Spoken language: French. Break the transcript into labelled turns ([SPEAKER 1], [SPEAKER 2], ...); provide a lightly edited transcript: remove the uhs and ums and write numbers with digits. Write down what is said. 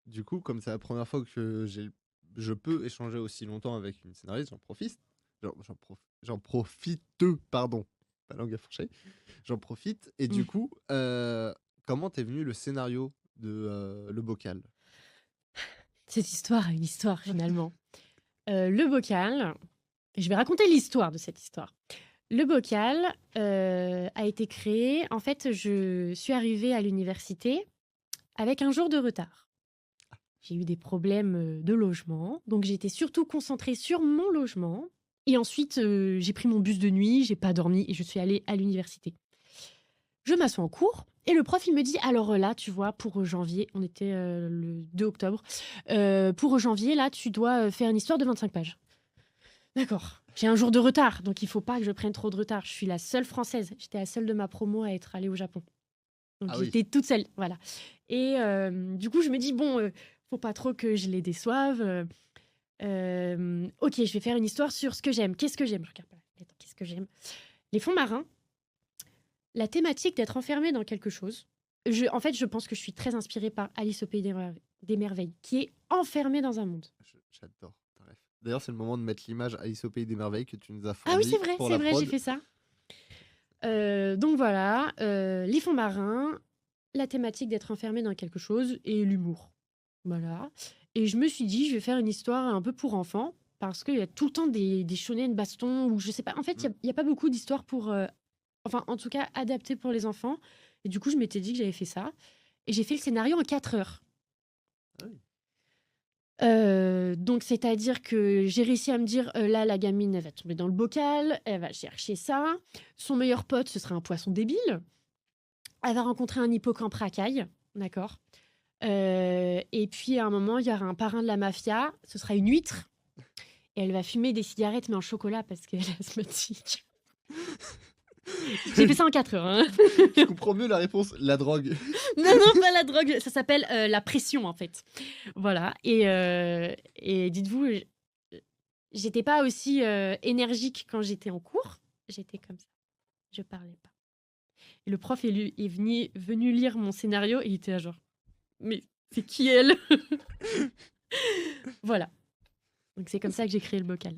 [SPEAKER 1] du coup, comme c'est la première fois que je peux échanger aussi longtemps avec une scénariste, j'en profite. J'en profite, pardon, pas langue à fourcher. J'en profite. Et du
[SPEAKER 2] Mmh.
[SPEAKER 1] coup, comment t'es venu le scénario de Le Bocal?
[SPEAKER 2] Cette histoire a une histoire finalement. Le bocal, je vais raconter l'histoire de cette histoire. Le bocal, a été créé en fait, je suis arrivée à l'université avec un jour de retard. J'ai eu des problèmes, de logement, donc j'étais surtout concentrée sur mon logement et ensuite, j'ai pris mon bus de nuit, j'ai pas dormi et je suis allée à l'université. Je m'assois en cours et le prof, il me dit: «Alors, là, tu vois, pour, janvier», on était, le 2 octobre, «Pour janvier, là, tu dois, faire une histoire de 25 pages». D'accord. J'ai un jour de retard, donc il faut pas que je prenne trop de retard. Je suis la seule française. J'étais la seule de ma promo à être allée au Japon. Donc
[SPEAKER 1] Ah oui.
[SPEAKER 2] j'étais toute seule, voilà. Et du coup, je me dis: «Bon, faut pas trop que je les déçoive, OK, je vais faire une histoire sur ce que j'aime. Qu'est-ce que j'aime?» Je regarde pas la lettre. Qu'est-ce que j'aime? Les fonds marins, la thématique d'être enfermée dans quelque chose. En fait, je pense que je suis très inspirée par Alice au pays des merveilles, qui est enfermée dans un monde.
[SPEAKER 1] J'adore ta ref. D'ailleurs, c'est le moment de mettre l'image Alice au pays des merveilles que tu nous as
[SPEAKER 2] Ah oui,
[SPEAKER 1] fournie pour
[SPEAKER 2] c'est
[SPEAKER 1] la
[SPEAKER 2] vrai, j'ai
[SPEAKER 1] prod.
[SPEAKER 2] fait ça. Donc voilà, les fonds marins, la thématique d'être enfermé dans quelque chose et l'humour. Voilà. Et je me suis dit: «Je vais faire une histoire un peu pour enfants», parce qu'il y a tout le temps des shonen baston ou je sais pas. En fait,
[SPEAKER 1] Mm.
[SPEAKER 2] il y a pas beaucoup d'histoires pour, enfin, en tout cas, adaptées pour les enfants. Et du coup, je m'étais dit que j'avais fait ça et j'ai fait le scénario en 4 heures.
[SPEAKER 1] Ah oui.
[SPEAKER 2] Donc c'est-à-dire que j'ai réussi à me dire, là, la gamine, elle va tomber dans le bocal, elle va chercher ça. Son meilleur pote, ce sera un poisson débile. Elle va rencontrer un hippocampe racaille, d'accord. Et puis à un moment, il y aura un parrain de la mafia, ce sera une huître, et elle va fumer des cigarettes, mais en chocolat parce qu'elle est asthmatique. J'ai fait ça en 4 heures, hein.
[SPEAKER 1] Je comprends mieux la réponse, la drogue.
[SPEAKER 2] Non, non, pas la drogue, ça s'appelle la pression en fait. Voilà, et dites-vous, j'étais pas aussi énergique quand j'étais en cours, j'étais comme ça, je parlais pas. Et le prof est venu lire mon scénario et il était là genre, mais c'est qui elle? Voilà. Donc c'est comme ça que j'ai créé le bocal.